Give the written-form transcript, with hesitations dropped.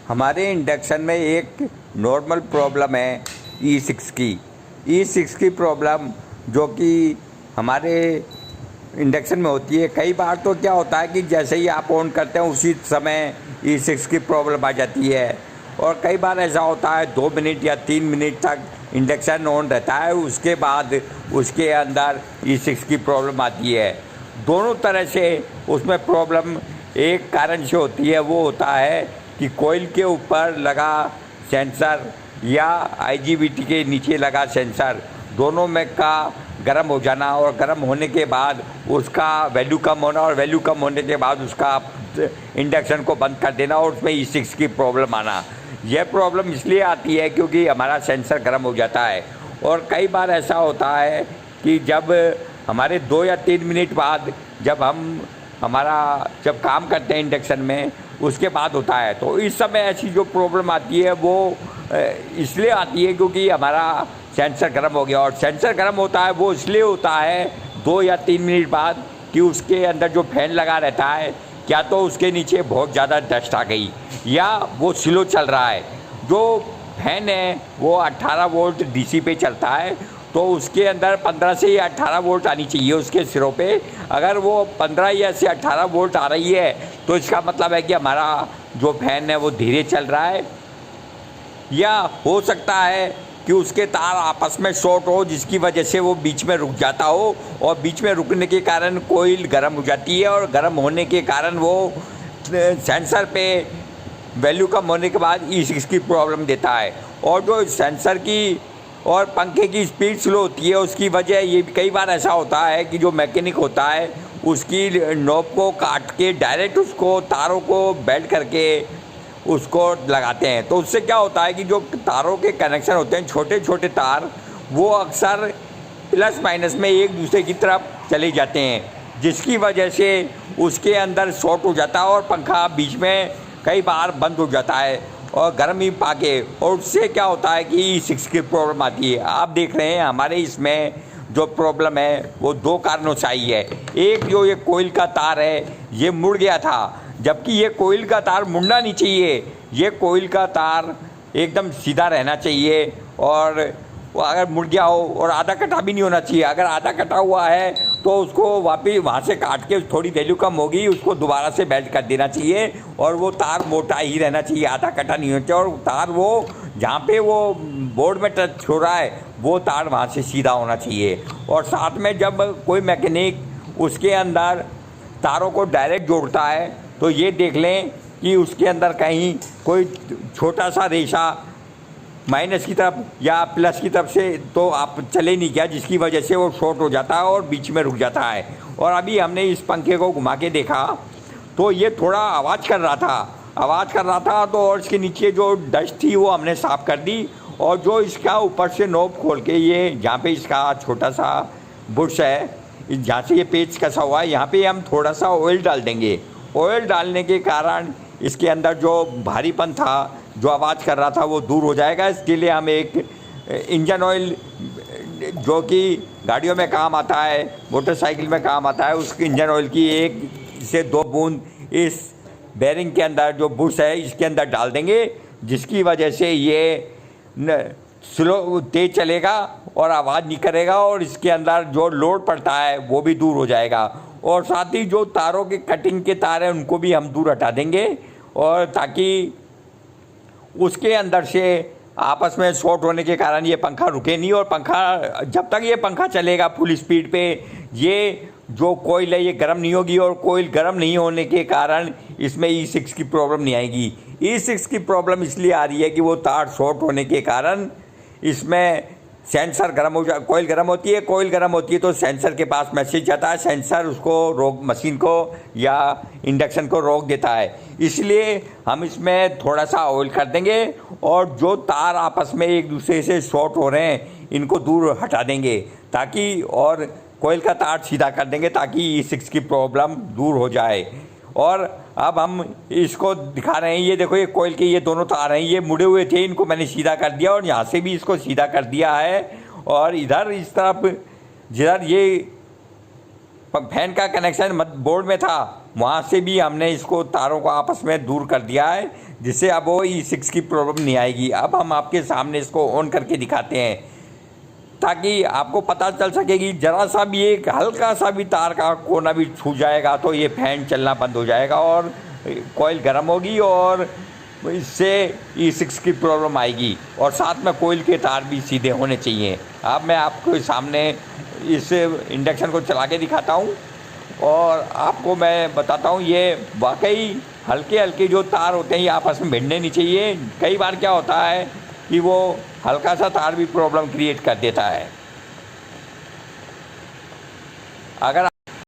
हमारे इंडक्शन में एक नॉर्मल प्रॉब्लम है E6 की। E6 की प्रॉब्लम जो कि हमारे इंडक्शन में होती है, कई बार तो क्या होता है कि जैसे ही आप ऑन करते हैं उसी समय E6 की प्रॉब्लम आ जाती है। और कई बार ऐसा होता है 2 मिनट या 3 मिनट तक इंडक्शन ऑन रहता है, उसके बाद उसके अंदर E6 की प्रॉब्लम आती है। दोनों तरह से उसमें प्रॉब्लम एक कारण से होती है, वो होता है कि कोयल के ऊपर लगा सेंसर या IGBT के नीचे लगा सेंसर, दोनों में का गर्म हो जाना और गर्म होने के बाद उसका वैल्यू कम होना और वैल्यू कम होने के बाद उसका इंडक्शन को बंद कर देना और उसमें E6 की प्रॉब्लम आना। यह प्रॉब्लम इसलिए आती है क्योंकि हमारा सेंसर गर्म हो जाता है। और कई बार ऐसा होता है कि जब हमारे 2 या 3 मिनट बाद जब जब काम करते हैं इंडक्शन में, उसके बाद होता है, तो इस समय ऐसी जो प्रॉब्लम आती है वो इसलिए आती है क्योंकि हमारा सेंसर गर्म हो गया। और सेंसर गर्म होता है वो इसलिए होता है 2 या 3 मिनट बाद कि उसके अंदर जो फैन लगा रहता है, क्या तो उसके नीचे बहुत ज़्यादा डस्ट आ गई या वो स्लो चल रहा है। जो फैन है वो 18 वोल्ट DC पे चलता है, तो उसके अंदर 15 से या 18 वोल्ट आनी चाहिए उसके सिरों पे। अगर वो 15 या से 18 वोल्ट आ रही है तो इसका मतलब है कि हमारा जो फैन है वो धीरे चल रहा है, या हो सकता है कि उसके तार आपस में शॉर्ट हो जिसकी वजह से वो बीच में रुक जाता हो, और बीच में रुकने के कारण कोयल गर्म हो जाती है और गर्म होने के कारण वो सेंसर पे वैल्यू कम होने के बाद E6 की प्रॉब्लम देता है। और जो सेंसर की और पंखे की स्पीड स्लो होती है उसकी वजह ये कई बार ऐसा होता है कि जो मैकेनिक होता है उसकी नॉब को काट के डायरेक्ट उसको तारों को बेल्ट करके उसको लगाते हैं। तो उससे क्या होता है कि जो तारों के कनेक्शन होते हैं, छोटे छोटे तार, वो अक्सर प्लस माइनस में एक दूसरे की तरफ चले जाते हैं, जिसकी वजह से उसके अंदर शॉर्ट हो जाता है और पंखा बीच में कई बार बंद हो जाता है और गर्मी पाके, और उससे क्या होता है कि E6 की प्रॉब्लम आती है। आप देख रहे हैं हमारे इसमें जो प्रॉब्लम है वो 2 कारणों से आई है। एक, जो ये कोयल का तार है ये मुड़ गया था, जबकि ये कोयल का तार मुड़ना नहीं चाहिए। ये कोयल का तार एकदम सीधा रहना चाहिए, और वो अगर मुड़ गया हो और आधा कटा भी नहीं होना चाहिए। अगर आधा कटा हुआ है तो उसको वापिस वहाँ से काट के, थोड़ी वैल्यू कम होगी, उसको दोबारा से बेल्ट कर देना चाहिए, और वो तार मोटा ही रहना चाहिए, आधा कटा नहीं होना चाहिए। और तार वो जहाँ पे वो बोर्ड में टच हो रहा है वो तार वहाँ से सीधा होना चाहिए। और साथ में जब कोई मैकेनिक उसके अंदर तारों को डायरेक्ट जोड़ता है तो ये देख लें कि उसके अंदर कहीं कोई छोटा सा रेशा माइनस की तरफ या प्लस की तरफ से तो आप चले नहीं गया, जिसकी वजह से वो शॉर्ट हो जाता है और बीच में रुक जाता है। और अभी हमने इस पंखे को घुमा के देखा तो ये थोड़ा आवाज़ कर रहा था तो और इसके नीचे जो डस्ट थी वो हमने साफ़ कर दी, और जो इसका ऊपर से नोब खोल के ये जहाँ पे इसका छोटा सा बुश है, जहाँ से ये पेच कसा हुआ है, यहाँ पे हम थोड़ा सा ऑयल डाल देंगे। ऑयल डालने के कारण इसके अंदर जो भारीपन था, जो आवाज़ कर रहा था, वो दूर हो जाएगा। इसके लिए हम एक इंजन ऑयल, जो कि गाड़ियों में काम आता है, मोटरसाइकिल में काम आता है, उस इंजन ऑयल की 1 से 2 बूंद इस बेरिंग के अंदर, जो बुश है इसके अंदर डाल देंगे, जिसकी वजह से ये स्लो तेज़ चलेगा और आवाज़ नहीं करेगा, और इसके अंदर जो लोड पड़ता है वो भी दूर हो जाएगा। और साथ ही जो तारों के कटिंग के तार हैं उनको भी हम दूर हटा देंगे, और ताकि उसके अंदर से आपस में शॉर्ट होने के कारण ये पंखा रुके नहीं। और पंखा, जब तक ये पंखा चलेगा फुल स्पीड पे, ये जो कोयल है ये गर्म नहीं होगी, और कोयल गर्म नहीं होने के कारण इसमें E6 की प्रॉब्लम नहीं आएगी। E6 की प्रॉब्लम इसलिए आ रही है कि वो तार शॉर्ट होने के कारण इसमें सेंसर गर्म हो जा, कोयल गर्म होती है तो सेंसर के पास मैसेज जाता है, सेंसर उसको रोक, मशीन को या इंडक्शन को रोक देता है। इसलिए हम इसमें थोड़ा सा ऑयल कर देंगे, और जो तार आपस में एक दूसरे से शॉर्ट हो रहे हैं इनको दूर हटा देंगे, ताकि, और कोयल का तार सीधा कर देंगे ताकि E6 की प्रॉब्लम दूर हो जाए। और अब हम इसको दिखा रहे हैं, ये देखो, ये कोयल के ये दोनों तार हैं, ये मुड़े हुए थे, इनको मैंने सीधा कर दिया, और यहाँ से भी इसको सीधा कर दिया है। और इधर इस तरफ जिधर ये फैन का कनेक्शन बोर्ड में था, वहाँ से भी हमने इसको तारों को आपस में दूर कर दिया है, जिससे अब वो E6 की प्रॉब्लम नहीं आएगी। अब हम आपके सामने इसको ऑन करके दिखाते हैं ताकि आपको पता चल सके कि ज़रा सा भी एक हल्का सा भी तार का कोना भी छू जाएगा तो ये फ़ैन चलना बंद हो जाएगा और कॉइल गर्म होगी और इससे E6 की प्रॉब्लम आएगी। और साथ में कॉइल के तार भी सीधे होने चाहिए। अब मैं आपको सामने इस इंडक्शन को चला के दिखाता हूँ और आपको मैं बताता हूँ ये वाकई हल्के हल्के जो तार होते हैं ये आपस में भिड़ने नहीं चाहिए। कई बार क्या होता है कि वो हल्का सा तार भी प्रॉब्लम क्रिएट कर देता है। अगर